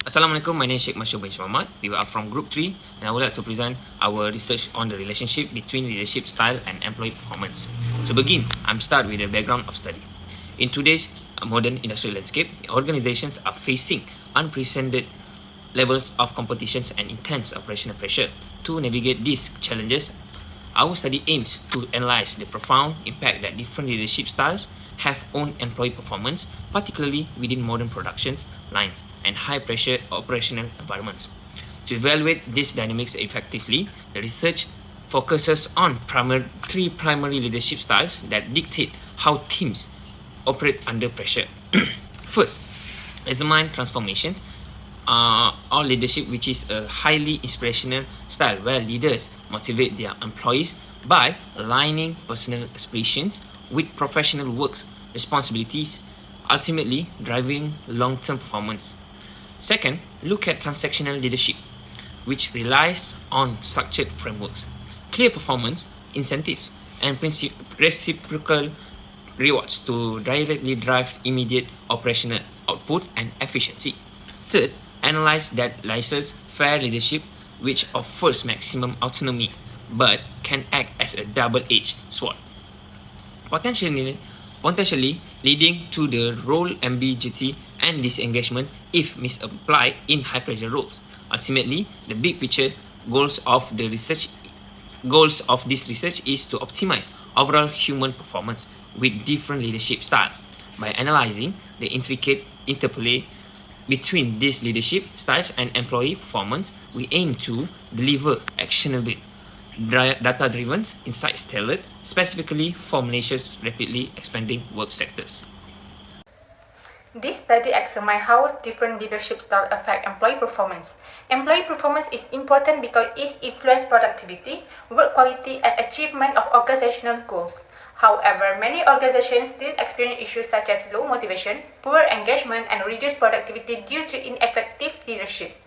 Assalamualaikum, my name is Sheikh Mashur bin Muhammad. We are from Group 3 and I would like to present our research on the relationship between leadership style and employee performance. To begin, I'm start with the background of study. In today's modern industrial landscape, organizations are facing unprecedented levels of competitions and intense operational pressure. To navigate these challenges, our study aims to analyze the profound impact that different leadership styles have on employee performance, particularly within modern productions lines and high-pressure operational environments. To evaluate these dynamics effectively, the research focuses on three primary leadership styles that dictate how teams operate under pressure. First, examine transformations or leadership, which is a highly inspirational style where leaders motivate their employees by aligning personal aspirations with professional work responsibilities, ultimately driving long-term performance. Second, look at transactional leadership, which relies on structured frameworks, clear performance incentives, and reciprocal rewards to directly drive immediate operational output and efficiency. Third, analyze that license fair leadership, which offers maximum autonomy but can act as a double-edged sword, potentially leading to the role MGT and disengagement if misapplied in high-pressure roles. Ultimately, the big picture goals of this research is to optimize overall human performance with different leadership styles. By analyzing the intricate interplay between these leadership styles and employee performance, we aim to deliver actionable, data-driven insights tailored specifically for Malaysia's rapidly expanding work sectors. This study examines how different leadership styles affect employee performance. Employee performance is important because it influences productivity, work quality, and achievement of organizational goals. However, many organizations still experience issues such as low motivation, poor engagement, and reduced productivity due to ineffective leadership.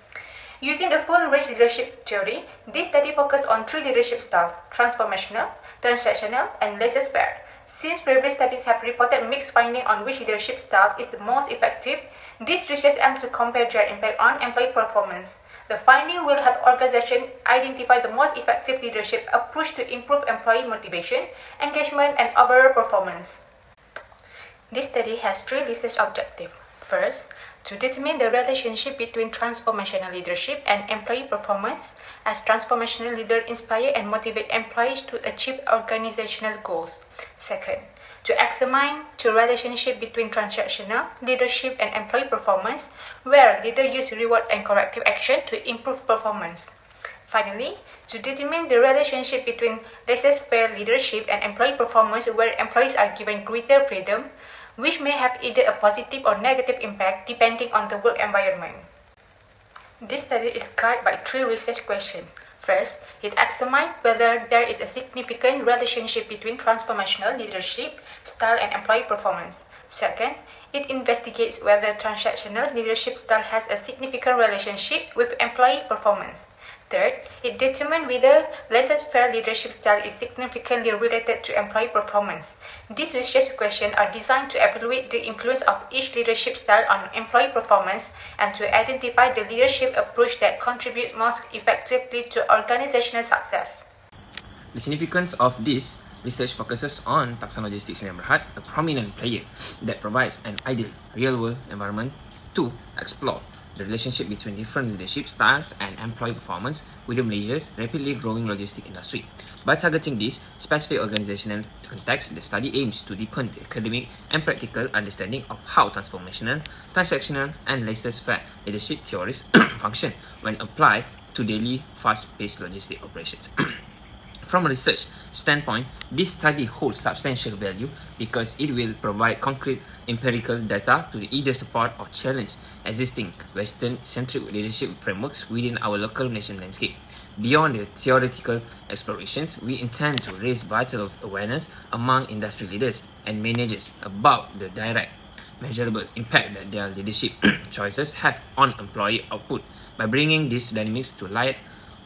Using the full-range leadership theory, this study focused on three leadership styles: transformational, transactional, and laissez-faire. Since previous studies have reported mixed findings on which leadership style is the most effective, this research aims to compare their impact on employee performance. The finding will help organizations identify the most effective leadership approach to improve employee motivation, engagement, and overall performance. This study has three research objectives. First, to determine the relationship between transformational leadership and employee performance, as transformational leaders inspire and motivate employees to achieve organizational goals. Second, to examine the relationship between transactional leadership and employee performance, where leaders use rewards and corrective action to improve performance. Finally, to determine the relationship between laissez-faire leadership and employee performance, where employees are given greater freedom, which may have either a positive or negative impact depending on the work environment. This study is guided by three research questions. First, it examines whether there is a significant relationship between transformational leadership style and employee performance. Second, it investigates whether transactional leadership style has a significant relationship with employee performance. Third, it determines whether laissez-faire leadership style is significantly related to employee performance. These research questions are designed to evaluate the influence of each leadership style on employee performance and to identify the leadership approach that contributes most effectively to organizational success. The significance of this research focuses on Taksan Logistics Sdn Bhd, a prominent player that provides an ideal real-world environment to explore the relationship between different leadership styles and employee performance within Malaysia's rapidly growing logistics industry. By targeting this specific organizational context, the study aims to deepen the academic and practical understanding of how transformational, transactional, and laissez-faire leadership theories function when applied to daily fast-paced logistic operations. From a research standpoint, this study holds substantial value because it will provide concrete empirical data to either support or challenge existing Western-centric leadership frameworks within our local nation landscape. Beyond the theoretical explorations, we intend to raise vital awareness among industry leaders and managers about the direct, measurable impact that their leadership choices have on employee output. By bringing these dynamics to light,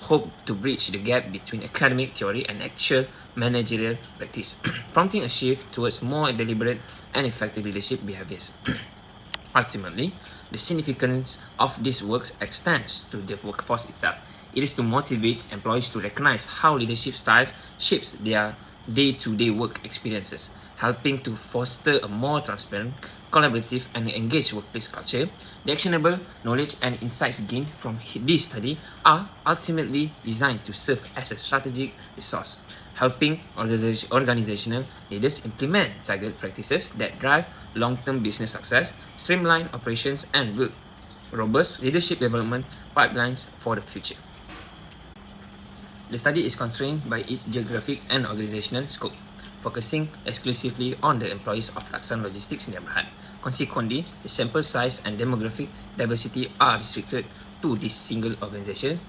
hope to bridge the gap between academic theory and actual managerial practice, prompting a shift towards more deliberate and effective leadership behaviors. Ultimately, the significance of these works extends to the workforce itself. It is to motivate employees to recognize how leadership styles shapes their day-to-day work experiences, helping to foster a more transparent, collaborative, and engaged workplace culture. The actionable knowledge and insights gained from this study are ultimately designed to serve as a strategic resource, helping organizational leaders implement target practices that drive long-term business success, streamline operations, and build robust leadership development pipelines for the future. The study is constrained by its geographic and organizational scope, focusing exclusively on the employees of Taksan Logistics Berhad. Consequently, the sample size and demographic diversity are restricted to this single organization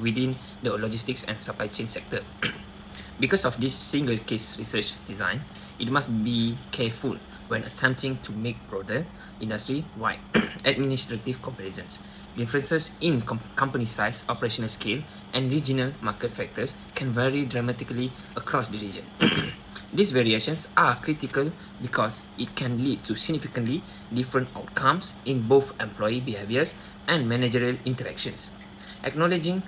within the logistics and supply chain sector. Because of this single case research design, it must be careful when attempting to make broader industry-wide administrative comparisons. Differences in company size, operational scale, and regional market factors can vary dramatically across the region. These variations are critical because it can lead to significantly different outcomes in both employee behaviors and managerial interactions. Acknowledging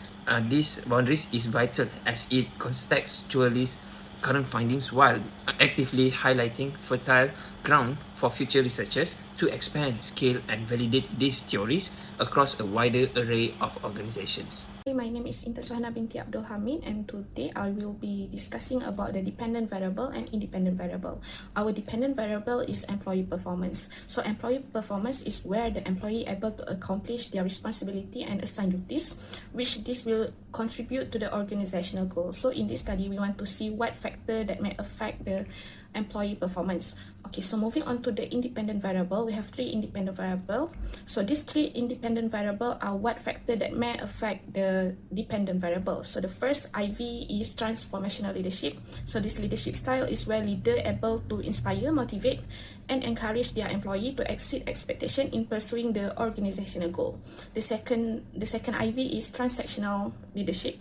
these boundaries is vital as it contextualizes current findings while actively highlighting fertile ground for future researchers to expand, scale, and validate these theories across a wider array of organizations. Hi, my name is Inta Sohana binti Abdul Hamid, and today I will be discussing about the dependent variable and independent variable. Our dependent variable is employee performance. So employee performance is where the employee able to accomplish their responsibility and assigned duties, which this will contribute to the organizational goal. So in this study, we want to see what factor that may affect the employee performance. Okay, so moving on to the independent variable, we have three independent variables. So these three independent variables are what factor that may affect the dependent variable. So the first IV is transformational leadership. So this leadership style is where leader able to inspire, motivate, and encourage their employee to exceed expectation in pursuing the organizational goal. The second IV is transactional leadership.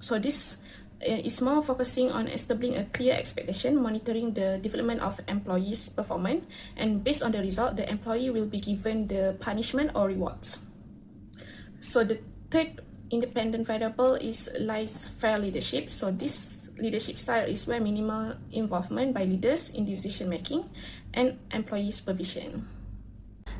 So this is more focusing on establishing a clear expectation, monitoring the development of employees' performance, and based on the result, the employee will be given the punishment or rewards. So the third independent variable is laissez-faire leadership. So this leadership style is where minimal involvement by leaders in decision making and employee supervision.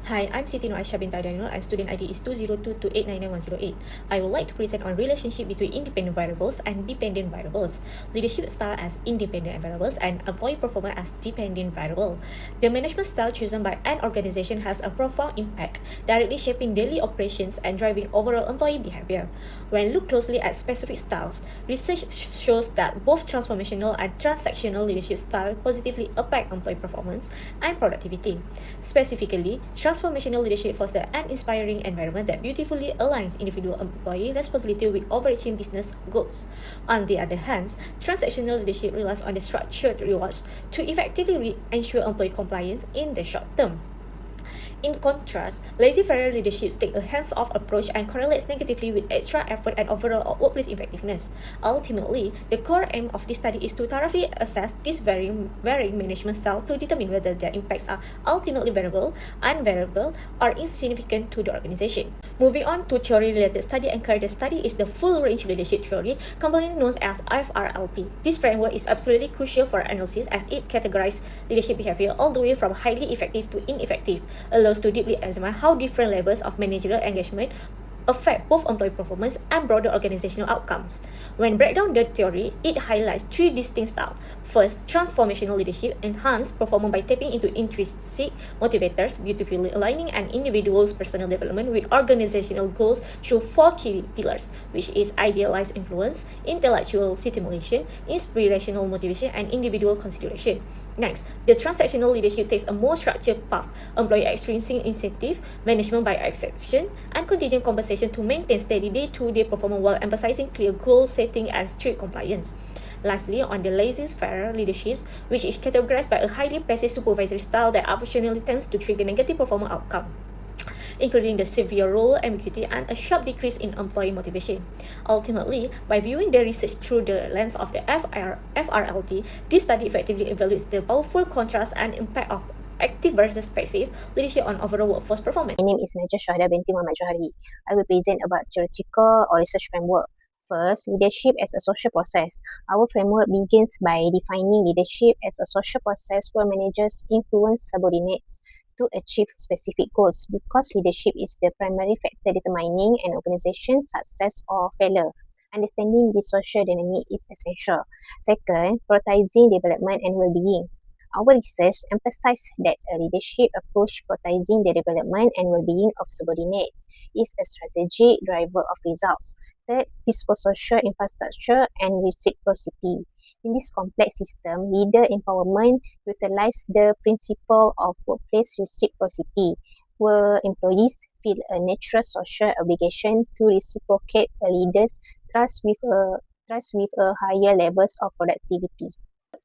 Hi, I'm Siti Nur Aisyah binti Daniel and student ID is 2022899108. I would like to present on relationship between independent variables and dependent variables, leadership style as independent variables, and employee performance as dependent variable. The management style chosen by an organization has a profound impact, directly shaping daily operations and driving overall employee behavior. When looked closely at specific styles, research shows that both transformational and transactional leadership style positively affect employee performance and productivity. Specifically, transformational leadership fosters an inspiring environment that beautifully aligns individual employee responsibility with overarching business goals. On the other hand, transactional leadership relies on the structured rewards to effectively ensure employee compliance in the short term. In contrast, laissez-faire leadership takes a hands-off approach and correlates negatively with extra effort and overall workplace effectiveness. Ultimately, the core aim of this study is to thoroughly assess these varying management styles to determine whether their impacts are ultimately variable, unvariable, or insignificant to the organization. Moving on to theory-related study and career study is the full-range leadership theory, commonly known as FRLP. This framework is absolutely crucial for analysis as it categorizes leadership behavior all the way from highly effective to ineffective, allows to deeply examine how different levels of managerial engagement affect both employee performance and broader organizational outcomes. When break down the theory, it highlights three distinct styles. First, transformational leadership enhances performance by tapping into intrinsic motivators, beautifully aligning an individual's personal development with organizational goals through four key pillars, which is idealized influence, intellectual stimulation, inspirational motivation, and individual consideration. Next, the transactional leadership takes a more structured path, employee extrinsic incentive, management by exception, and contingent compensation to maintain steady day-to-day performance while emphasizing clear goal setting and strict compliance. Lastly, on the laissez-faire leadership, which is categorized by a highly passive supervisory style that unfortunately tends to trigger negative performance outcome, including the severe role ambiguity and a sharp decrease in employee motivation. Ultimately, by viewing the research through the lens of the FRLT, this study effectively evaluates the powerful contrast and impact of active versus passive leadership on overall workforce performance. My name is Najah Shahada binti Muhammad Johari. I will present about theoretical or research framework. First, leadership as a social process. Our framework begins by defining leadership as a social process where managers influence subordinates to achieve specific goals because leadership is the primary factor determining an organization's success or failure. Understanding this social dynamic is essential. Second, prioritizing development and well-being. Our research emphasized that a leadership approach prioritizing the development and well-being of subordinates is a strategic driver of results. Third, psychosocial infrastructure and reciprocity. In this complex system, leader empowerment utilizes the principle of workplace reciprocity, where employees feel a natural social obligation to reciprocate a leader's trust with a higher levels of productivity.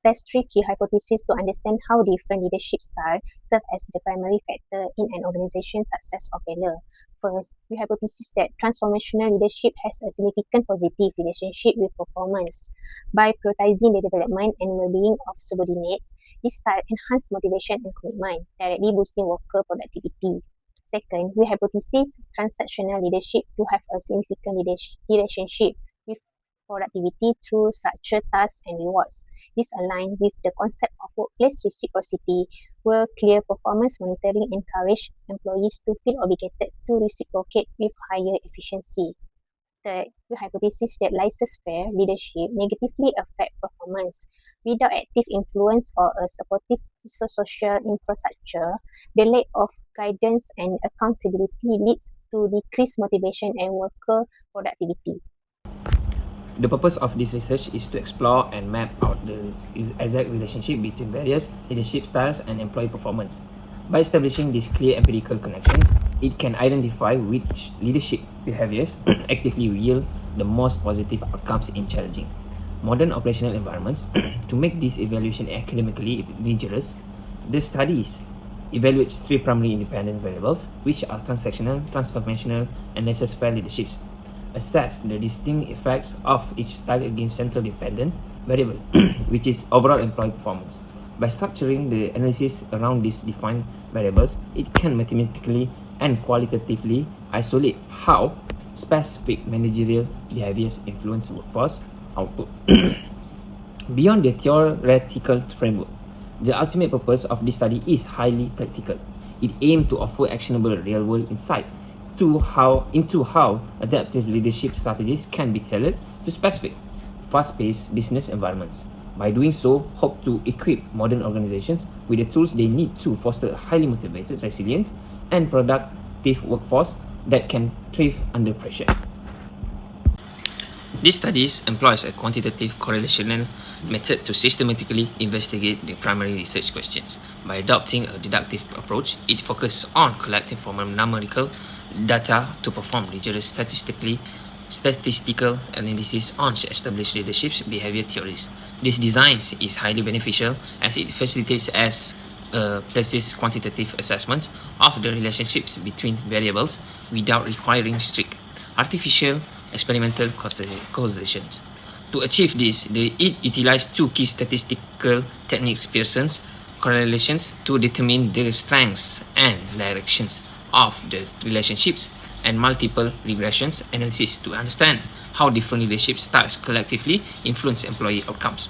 Test three key hypotheses to understand how different leadership styles serve as the primary factor in an organization's success or failure. First, we hypothesize that transformational leadership has a significant positive relationship with performance. By prioritizing the development and well-being of subordinates, this style enhances motivation and commitment, directly boosting worker productivity. Second, we hypothesize transactional leadership to have a significant relationship with productivity through structured tasks and rewards. This aligns with the concept of workplace reciprocity, where clear performance monitoring encourages employees to feel obligated to reciprocate with higher efficiency. Third, the hypothesis that laissez-faire leadership negatively affects performance. Without active influence or a supportive social infrastructure, the lack of guidance and accountability leads to decreased motivation and worker productivity. The purpose of this research is to explore and map out the exact relationship between various leadership styles and employee performance. By establishing these clear empirical connections, it can identify which leadership behaviors actively yield the most positive outcomes in challenging modern operational environments. To make this evaluation academically rigorous, the studies evaluates three primary independent variables, which are transactional, transformational, and laissez-faire leaderships. Assess the distinct effects of each style against central dependent variable, which is overall employee performance. By structuring the analysis around these defined variables, it can mathematically and qualitatively isolate how specific managerial behaviors influence workforce output. Beyond the theoretical framework, the ultimate purpose of this study is highly practical. It aims to offer actionable real-world insights into how adaptive leadership strategies can be tailored to specific, fast-paced business environments. By doing so, hope to equip modern organizations with the tools they need to foster a highly motivated, resilient, and productive workforce that can thrive under pressure. This study employs a quantitative correlational method to systematically investigate the primary research questions. By adopting a deductive approach, it focuses on collecting from numerical data to perform rigorous statistical analysis on established leadership behavior theories. This design is highly beneficial as it facilitates precise quantitative assessments of the relationships between variables without requiring strict artificial experimental causations. To achieve this, it utilized two key statistical techniques: Pearson's correlations to determine the strengths and directions of the relationships, and multiple regressions analysis to understand how different leadership styles collectively influence employee outcomes.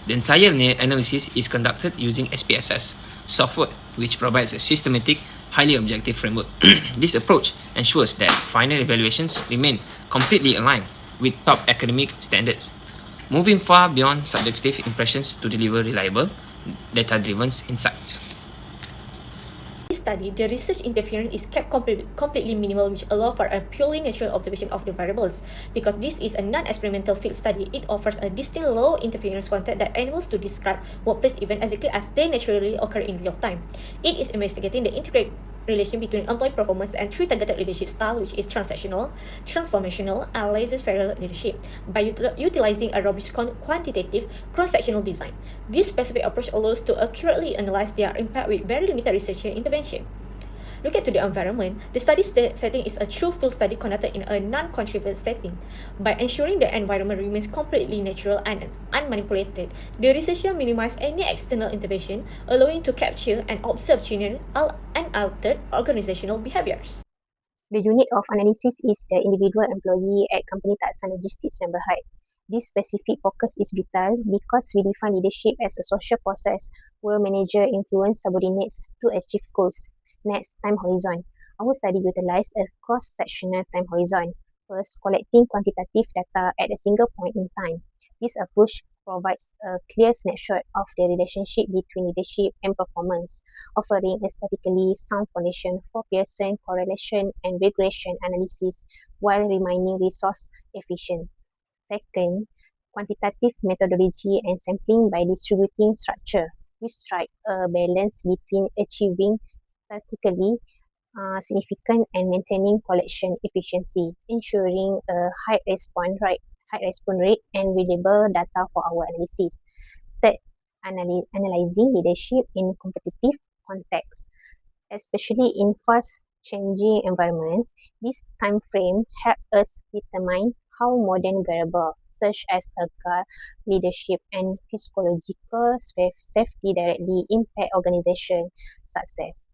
The entire analysis is conducted using SPSS software, which provides a systematic, highly objective framework. This approach ensures that final evaluations remain completely aligned with top academic standards, moving far beyond subjective impressions to deliver reliable, data-driven insights. This study, the research interference is kept completely minimal, which allows for a purely natural observation of the variables. Because this is a non-experimental field study, it offers a distinct low interference content that enables to describe workplace events exactly as they naturally occur in real time. It is investigating the integrated relation between employee performance and three targeted leadership style, which is transactional, transformational, and laissez-faire leadership, by utilizing a robust quantitative cross-sectional design. This specific approach allows to accurately analyze their impact with very limited research intervention. Looking to the environment, the study setting is a true field study conducted in a non-controversial setting. By ensuring the environment remains completely natural and unmanipulated, the researcher minimizes any external intervention, allowing to capture and observe genuine unaltered organizational behaviors. The unit of analysis is the individual employee at company Taksan Logistics Member High. This specific focus is vital because we define leadership as a social process where manager influence subordinates to achieve goals. Next, time horizon. Our study utilized a cross-sectional time horizon. First, collecting quantitative data at a single point in time. This approach provides a clear snapshot of the relationship between leadership and performance, offering a statistically sound foundation for Pearson correlation and regression analysis while remaining resource efficient. Second, quantitative methodology and sampling by distributing structure. We strike a balance between achieving statistically significant and maintaining collection efficiency, ensuring a high response rate and reliable data for our analysis. Third, analyzing leadership in competitive context, especially in fast changing environments. This time frame helps us determine how modern variables such as leadership and physiological safety directly impact organization success.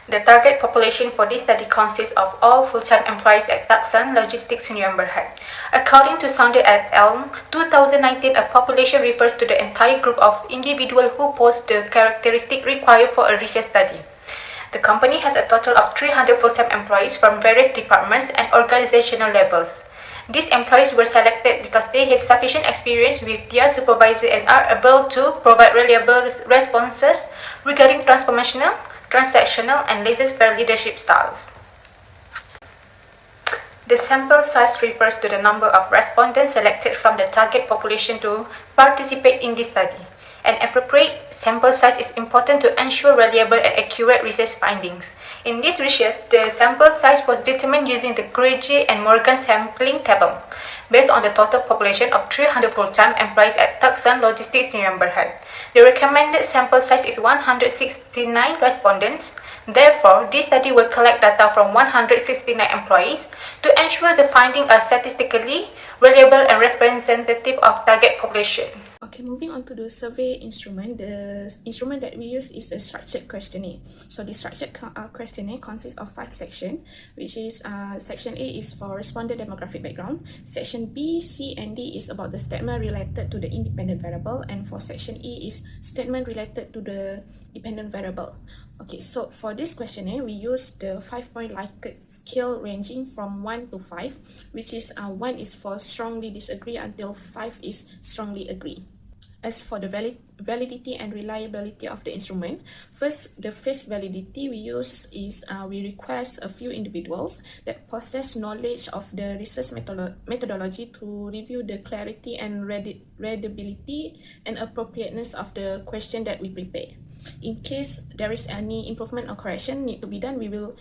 The target population for this study consists of all full-time employees at Taksan Logistics Berhad. According to Saunders et al., 2019, a population refers to the entire group of individuals who pose the characteristics required for a research study. The company has a total of 300 full-time employees from various departments and organizational levels. These employees were selected because they have sufficient experience with their supervisor and are able to provide reliable responses regarding transformational, transactional, and laissez-faire leadership styles. The sample size refers to the number of respondents selected from the target population to participate in this study. An appropriate sample size is important to ensure reliable and accurate research findings. In this research, the sample size was determined using the Grege and Morgan sampling table, based on the total population of 300 full-time employees at Taksan Logistics Berhad. The recommended sample size is 169 respondents. Therefore, this study will collect data from 169 employees to ensure the findings are statistically reliable and representative of target population. Okay, moving on to the survey instrument. The instrument that we use is a structured questionnaire. So the structured questionnaire consists of 5 sections, which is section A is for respondent demographic background. Section B, C, and D is about the statement related to the independent variable, and for section E is statement related to the dependent variable. Okay, so for this questionnaire, we use the 5-point Likert scale ranging from 1 to 5, which is 1 is for strongly disagree until 5 is strongly agree. As for the validity and reliability of the instrument, first, the face validity we use is we request a few individuals that possess knowledge of the research methodology to review the clarity and readability and appropriateness of the question that we prepare. In case there is any improvement or correction need to be done, we will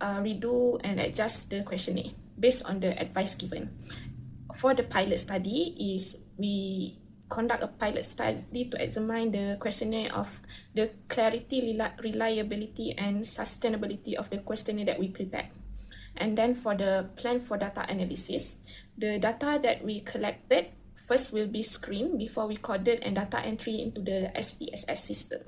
redo and adjust the questionnaire based on the advice given. For the pilot study is we conduct a pilot study to examine the questionnaire of the clarity, reliability, and sustainability of the questionnaire that we prepare. And then for the plan for data analysis, the data that we collected first will be screened before we coded and data entry into the SPSS system.